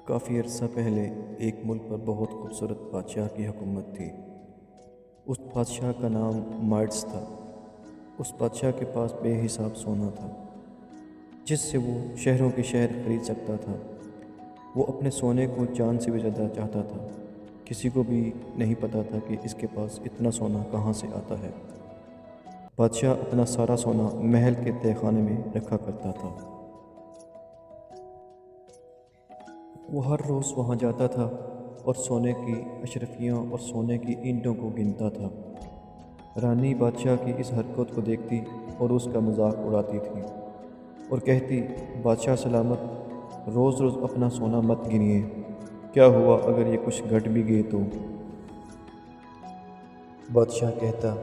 کافی عرصہ پہلے ایک ملک پر بہت خوبصورت بادشاہ کی حکومت تھی۔ اس بادشاہ کا نام مائڈس تھا۔ اس بادشاہ کے پاس بے حساب سونا تھا جس سے وہ شہروں کے شہر خرید سکتا تھا۔ وہ اپنے سونے کو جان سے بھی زیادہ چاہتا تھا۔ کسی کو بھی نہیں پتا تھا کہ اس کے پاس اتنا سونا کہاں سے آتا ہے۔ بادشاہ اپنا سارا سونا محل کے تہہ خانے میں رکھا کرتا تھا۔ وہ ہر روز وہاں جاتا تھا اور سونے کی اشرفیاں اور سونے کی اینٹوں کو گنتا تھا۔ رانی بادشاہ کی اس حرکت کو دیکھتی اور اس کا مذاق اڑاتی تھی اور کہتی، بادشاہ سلامت، روز روز اپنا سونا مت گنیے، کیا ہوا اگر یہ کچھ گھٹ بھی گئے تو؟ بادشاہ کہتا،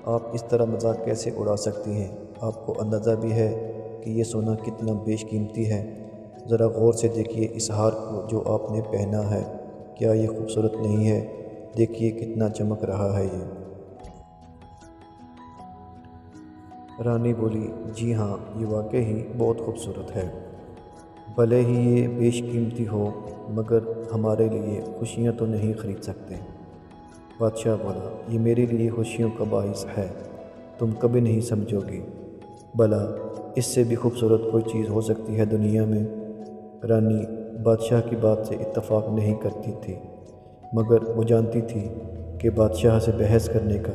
آپ اس طرح مذاق کیسے اڑا سکتی ہیں؟ آپ کو اندازہ بھی ہے کہ یہ سونا کتنا بیش قیمتی ہے؟ ذرا غور سے دیکھیے اس ہار کو جو آپ نے پہنا ہے، کیا یہ خوبصورت نہیں ہے؟ دیکھیے کتنا چمک رہا ہے یہ۔ رانی بولی، جی ہاں، یہ واقعی بہت خوبصورت ہے، بھلے ہی یہ بیش قیمتی ہو مگر ہمارے لیے خوشیاں تو نہیں خرید سکتے۔ بادشاہ بولا، یہ میرے لیے خوشیوں کا باعث ہے، تم کبھی نہیں سمجھو گی۔ بھلا اس سے بھی خوبصورت کوئی چیز ہو سکتی ہے دنیا میں؟ رانی بادشاہ کی بات سے اتفاق نہیں کرتی تھی مگر وہ جانتی تھی کہ بادشاہ سے بحث کرنے کا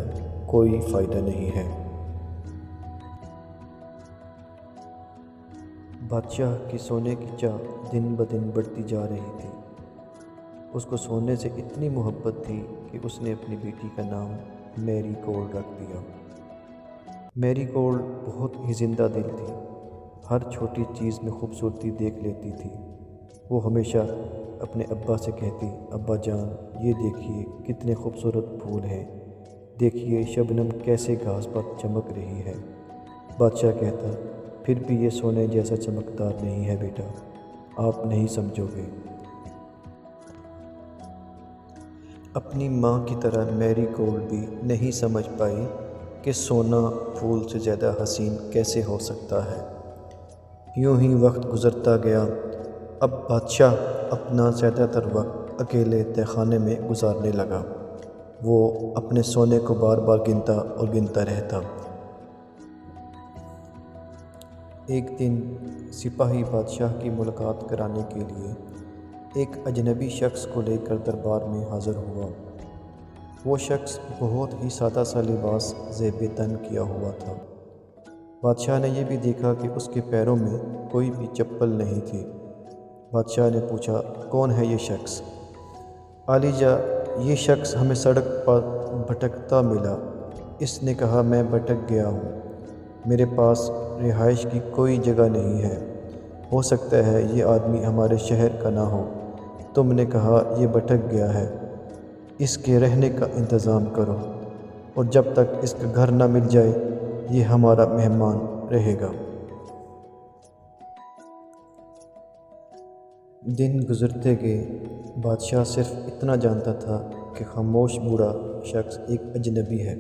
کوئی فائدہ نہیں ہے۔ بادشاہ کی سونے کی چاہ دن بدن بڑھتی جا رہی تھی۔ اس کو سونے سے اتنی محبت تھی کہ اس نے اپنی بیٹی کا نام میری گولڈ رکھ دیا۔ میری گولڈ بہت ہی زندہ دل تھی، ہر چھوٹی چیز میں خوبصورتی دیکھ لیتی تھی۔ وہ ہمیشہ اپنے ابا سے کہتی، ابا جان، یہ دیکھیے کتنے خوبصورت پھول ہیں، دیکھیے شبنم کیسے گھاس پر چمک رہی ہے۔ بادشاہ کہتا، پھر بھی یہ سونے جیسا چمکدار نہیں ہے بیٹا، آپ نہیں سمجھو گے۔ اپنی ماں کی طرح میری گولڈ بھی نہیں سمجھ پائی کہ سونا پھول سے زیادہ حسین کیسے ہو سکتا ہے۔ یوں ہی وقت گزرتا گیا۔ اب بادشاہ اپنا زیادہ تر وقت اکیلے تہہ خانے میں گزارنے لگا۔ وہ اپنے سونے کو بار بار گنتا اور گنتا رہتا۔ ایک دن سپاہی بادشاہ کی ملاقات کرانے کے لیے ایک اجنبی شخص کو لے کر دربار میں حاضر ہوا۔ وہ شخص بہت ہی سادہ سا لباس زیب تن کیا ہوا تھا۔ بادشاہ نے یہ بھی دیکھا کہ اس کے پیروں میں کوئی بھی چپل نہیں تھی۔ بادشاہ نے پوچھا، کون ہے یہ شخص؟ عالیجا، یہ شخص ہمیں سڑک پر بھٹکتا ملا۔ اس نے کہا، میں بھٹک گیا ہوں، میرے پاس رہائش کی کوئی جگہ نہیں ہے، ہو سکتا ہے یہ آدمی ہمارے شہر کا نہ ہو، تم نے کہا یہ بھٹک گیا ہے، اس کے رہنے کا انتظام کرو اور جب تک اس کا گھر نہ مل جائے یہ ہمارا مہمان رہے گا۔ دن گزرتے گئے۔ بادشاہ صرف اتنا جانتا تھا کہ خاموش بوڑھا شخص ایک اجنبی ہے۔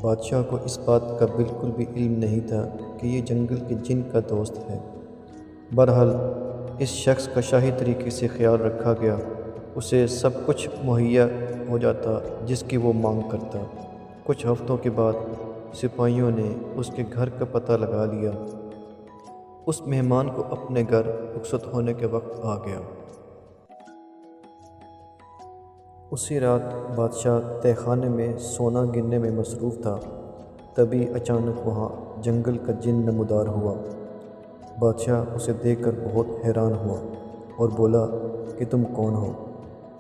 بادشاہ کو اس بات کا بالکل بھی علم نہیں تھا کہ یہ جنگل کے جن کا دوست ہے۔ بہرحال اس شخص کا شاہی طریقے سے خیال رکھا گیا، اسے سب کچھ مہیا ہو جاتا جس کی وہ مانگ کرتا۔ کچھ ہفتوں کے بعد سپاہیوں نے اس کے گھر کا پتہ لگا لیا۔ اس مہمان کو اپنے گھر رخصت ہونے کے وقت آ گیا۔ اسی رات بادشاہ تہہ خانے میں سونا گننے میں مصروف تھا، تبھی اچانک وہاں جنگل کا جن نمودار ہوا۔ بادشاہ اسے دیکھ کر بہت حیران ہوا اور بولا کہ تم کون ہو؟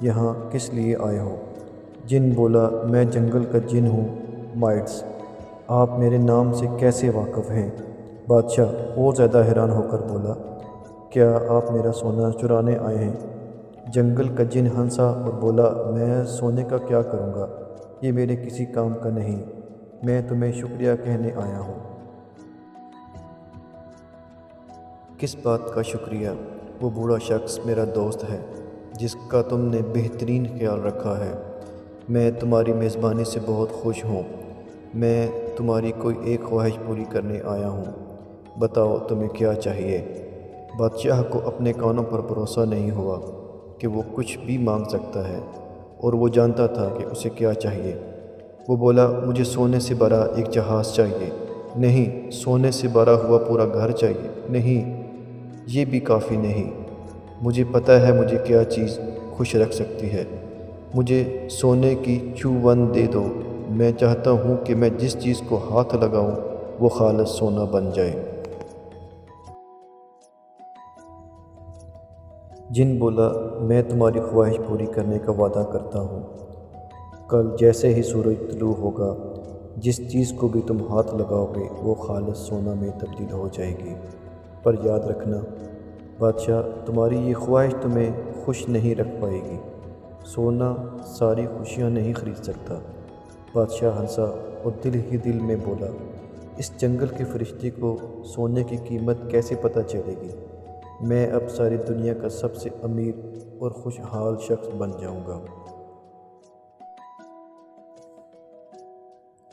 یہاں کس لیے آئے ہو؟ جن بولا، میں جنگل کا جن ہوں مائڈس، آپ میرے نام سے کیسے واقف ہیں؟ بادشاہ اور زیادہ حیران ہو کر بولا، کیا آپ میرا سونا چرانے آئے ہیں؟ جنگل کا جن ہنسا اور بولا، میں سونے کا کیا کروں گا، یہ میرے کسی کام کا نہیں، میں تمہیں شکریہ کہنے آیا ہوں۔ کس بات کا شکریہ؟ وہ بوڑھا شخص میرا دوست ہے جس کا تم نے بہترین خیال رکھا ہے۔ میں تمہاری میزبانی سے بہت خوش ہوں، میں تمہاری کوئی ایک خواہش پوری کرنے آیا ہوں، بتاؤ تمہیں کیا چاہیے؟ بادشاہ کو اپنے کانوں پر بھروسہ نہیں ہوا۔ کہ وہ کچھ بھی مانگ سکتا ہے اور وہ جانتا تھا کہ اسے کیا چاہیے۔ وہ بولا، مجھے سونے سے بھرا ایک جہاز چاہیے۔ نہیں، سونے سے بھرا ہوا پورا گھر چاہیے۔ نہیں، یہ بھی کافی نہیں۔ مجھے پتہ ہے مجھے کیا چیز خوش رکھ سکتی ہے۔ مجھے سونے کی چوون دے دو۔ میں چاہتا ہوں کہ میں جس چیز کو ہاتھ لگاؤں وہ خالص سونا بن جائے۔ جن بولا، میں تمہاری خواہش پوری کرنے کا وعدہ کرتا ہوں۔ کل جیسے ہی سورج طلوع ہوگا، جس چیز کو بھی تم ہاتھ لگاؤ گے وہ خالص سونا میں تبدیل ہو جائے گی۔ پر یاد رکھنا بادشاہ، تمہاری یہ خواہش تمہیں خوش نہیں رکھ پائے گی۔ سونا ساری خوشیاں نہیں خرید سکتا۔ بادشاہ ہنسا اور دل ہی دل میں بولا، اس جنگل کے فرشتے کو سونے کی قیمت کیسے پتہ چلے گی؟ میں اب ساری دنیا کا سب سے امیر اور خوشحال شخص بن جاؤں گا۔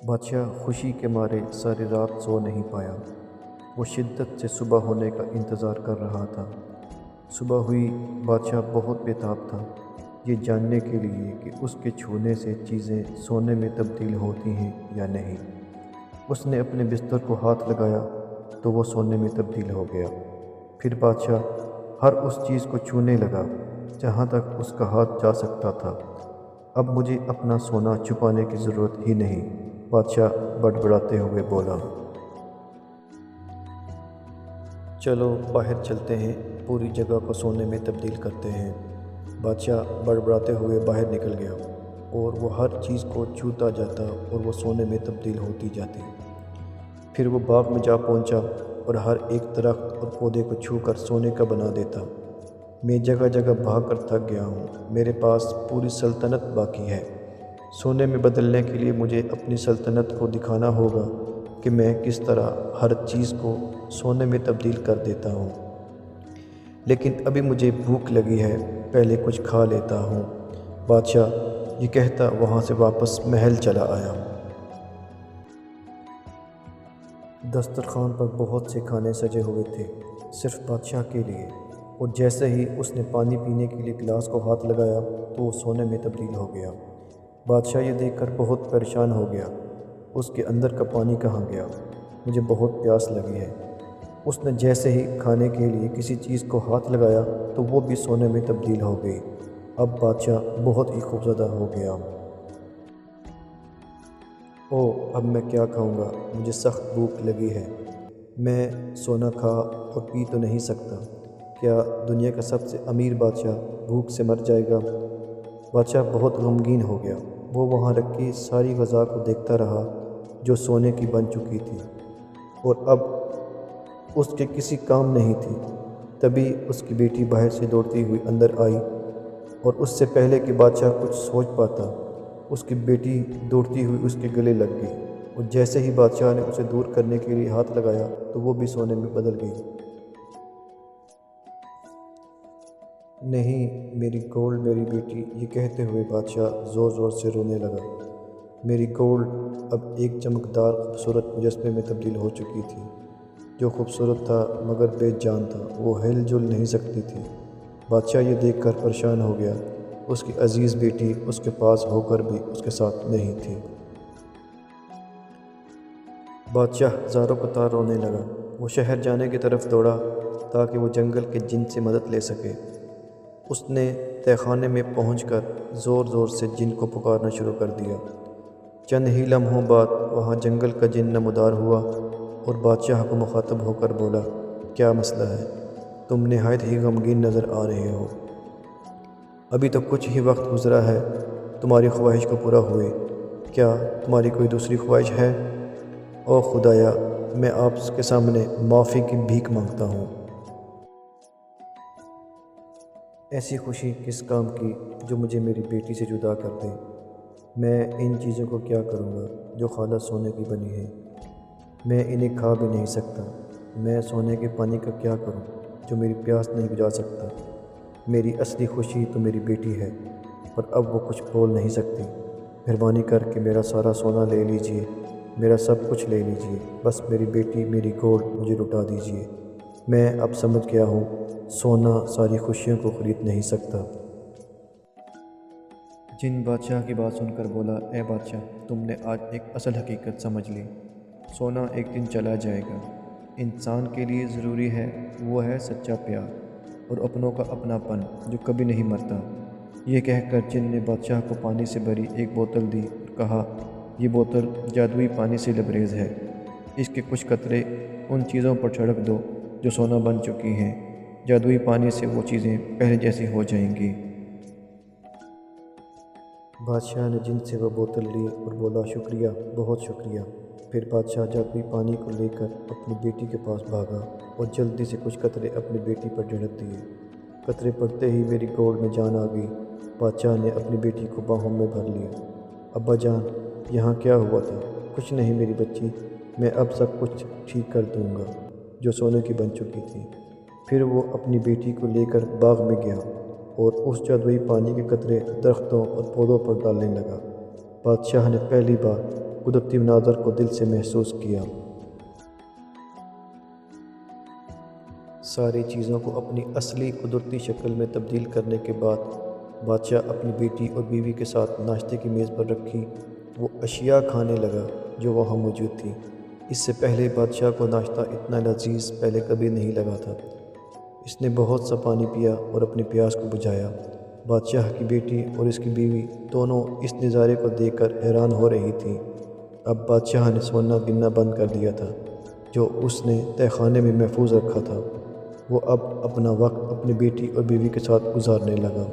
بادشاہ خوشی کے مارے ساری رات سو نہیں پایا۔ وہ شدت سے صبح ہونے کا انتظار کر رہا تھا۔ صبح ہوئی، بادشاہ بہت بےتاب تھا، یہ جاننے کے لیے کہ اس کے چھونے سے چیزیں سونے میں تبدیل ہوتی ہیں یا نہیں۔ اس نے اپنے بستر کو ہاتھ لگایا تو وہ سونے میں تبدیل ہو گیا۔ پھر بادشاہ ہر اس چیز کو چھونے لگا جہاں تک اس کا ہاتھ جا سکتا تھا۔ اب مجھے اپنا سونا چھپانے کی ضرورت ہی نہیں، بادشاہ بڑبڑاتے ہوئے بولا۔ چلو باہر چلتے ہیں، پوری جگہ کو سونے میں تبدیل کرتے ہیں۔ بادشاہ بڑبڑاتے ہوئے باہر نکل گیا اور وہ ہر چیز کو چھوتا جاتا اور وہ سونے میں تبدیل ہوتی جاتی۔ پھر وہ باغ میں جا پہنچا اور ہر ایک درخت اور پودے کو چھو کر سونے کا بنا دیتا۔ میں جگہ جگہ بھاگ کر تھک گیا ہوں، میرے پاس پوری سلطنت باقی ہے۔ سونے میں بدلنے کے لیے مجھے اپنی سلطنت کو دکھانا ہوگا کہ میں کس طرح ہر چیز کو سونے میں تبدیل کر دیتا ہوں۔ لیکن ابھی مجھے بھوک لگی ہے، پہلے کچھ کھا لیتا ہوں۔ بادشاہ یہ کہتا وہاں سے واپس محل چلا آیا۔ دسترخوان پر بہت سے کھانے سجے ہوئے تھے، صرف بادشاہ کے لیے، اور جیسے ہی اس نے پانی پینے کے لیے گلاس کو ہاتھ لگایا تو وہ سونے میں تبدیل ہو گیا۔ بادشاہ یہ دیکھ کر بہت پریشان ہو گیا، اس کے اندر کا پانی کہاں گیا؟ مجھے بہت پیاس لگی ہے۔ اس نے جیسے ہی کھانے کے لیے کسی چیز کو ہاتھ لگایا تو وہ بھی سونے میں تبدیل ہو گئی۔ اب بادشاہ بہت ہی خوفزدہ ہو گیا۔ اوہ، اب میں کیا کھاؤں گا؟ مجھے سخت بھوک لگی ہے۔ میں سونا کھا اور پی تو نہیں سکتا۔ کیا دنیا کا سب سے امیر بادشاہ بھوک سے مر جائے گا؟ بادشاہ بہت غمگین ہو گیا۔ وہ وہاں رکھی ساری غذا کو دیکھتا رہا جو سونے کی بن چکی تھی اور اب اس کے کسی کام نہیں تھی۔ تبھی اس کی بیٹی باہر سے دوڑتی ہوئی اندر آئی اور اس سے پہلے کہ بادشاہ کچھ سوچ پاتا، اس کی بیٹی دوڑتی ہوئی اس کے گلے لگ گئی اور جیسے ہی بادشاہ نے اسے دور کرنے کے لیے ہاتھ لگایا تو وہ بھی سونے میں بدل گئی۔ نہیں، میری گولڈ، میری بیٹی، یہ کہتے ہوئے بادشاہ زور زور سے رونے لگا۔ میری گولڈ اب ایک چمکدار خوبصورت مجسمے میں تبدیل ہو چکی تھی، جو خوبصورت تھا مگر بے جان تھا، وہ ہل جل نہیں سکتی تھی۔ بادشاہ یہ دیکھ کر پریشان ہو گیا، اس کی عزیز بیٹی اس کے پاس ہو کر بھی اس کے ساتھ نہیں تھی۔ بادشاہ زاروں قطار رونے لگا۔ وہ شہر جانے کی طرف دوڑا تاکہ وہ جنگل کے جن سے مدد لے سکے۔ اس نے تہہ خانے میں پہنچ کر زور زور سے جن کو پکارنا شروع کر دیا۔ چند ہی لمحوں بعد وہاں جنگل کا جن نمودار ہوا اور بادشاہ کو مخاطب ہو کر بولا، کیا مسئلہ ہے؟ تم نہایت ہی غمگین نظر آ رہے ہو۔ ابھی تو کچھ ہی وقت گزرا ہے تمہاری خواہش کو پورا ہوئے، کیا تمہاری کوئی دوسری خواہش ہے؟ او خدایا، میں آپ کے سامنے معافی کی بھیک مانگتا ہوں۔ ایسی خوشی کس کام کی جو مجھے میری بیٹی سے جدا کر دے؟ میں ان چیزوں کو کیا کروں گا جو خالص سونے کی بنی ہے؟ میں انہیں کھا بھی نہیں سکتا۔ میں سونے کے پانی کا کیا کروں جو میری پیاس نہیں بجھا سکتا؟ میری اصلی خوشی تو میری بیٹی ہے، پر اب وہ کچھ بول نہیں سکتی۔ مہربانی کر کے میرا سارا سونا لے لیجئے، میرا سب کچھ لے لیجئے، بس میری بیٹی، میری گولڈ مجھے لوٹا دیجئے۔ میں اب سمجھ گیا ہوں، سونا ساری خوشیوں کو خرید نہیں سکتا۔ جن بادشاہ کی بات سن کر بولا، اے بادشاہ، تم نے آج ایک اصل حقیقت سمجھ لی۔ سونا ایک دن چلا جائے گا۔ انسان کے لیے ضروری ہے وہ ہے سچا پیار اور اپنوں کا اپناپن جو کبھی نہیں مرتا۔ یہ کہہ کر جن نے بادشاہ کو پانی سے بھری ایک بوتل دی اور کہا، یہ بوتل جادوئی پانی سے لبریز ہے، اس کے کچھ قطرے ان چیزوں پر چھڑک دو جو سونا بن چکی ہیں۔ جادوئی پانی سے وہ چیزیں پہلے جیسی ہو جائیں گی۔ بادشاہ نے جن سے وہ بوتل لی اور بولا، شکریہ، بہت شکریہ۔ پھر بادشاہ جادوئی پانی کو لے کر اپنی بیٹی کے پاس بھاگا اور جلدی سے کچھ قطرے اپنی بیٹی پر جھڑک دیے۔ قطرے پڑتے ہی میری گود میں جان آ گئی۔ بادشاہ نے اپنی بیٹی کو باہوں میں بھر لیا۔ ابا جان، یہاں کیا ہوا تھا؟ کچھ نہیں میری بچی، میں اب سب کچھ ٹھیک کر دوں گا، جو سونے کی بن چکی تھی۔ پھر وہ اپنی بیٹی کو لے کر باغ میں گیا اور اس جادوئی پانی کے قطرے درختوں اور پودوں پر ڈالنے لگا۔ بادشاہ نے پہلی بار قدرتی مناظر کو دل سے محسوس کیا۔ ساری چیزوں کو اپنی اصلی قدرتی شکل میں تبدیل کرنے کے بعد بادشاہ اپنی بیٹی اور بیوی کے ساتھ ناشتے کی میز پر رکھی وہ اشیاء کھانے لگا جو وہاں موجود تھی۔ اس سے پہلے بادشاہ کو ناشتہ اتنا لذیذ پہلے کبھی نہیں لگا تھا۔ اس نے بہت سا پانی پیا اور اپنی پیاس کو بجھایا۔ بادشاہ کی بیٹی اور اس کی بیوی دونوں اس نظارے کو دیکھ کر حیران ہو رہی تھیں۔ اب بادشاہ نے سونا گننا بند کر دیا تھا جو اس نے تہہ خانے میں محفوظ رکھا تھا۔ وہ اب اپنا وقت اپنی بیٹی اور بیوی کے ساتھ گزارنے لگا۔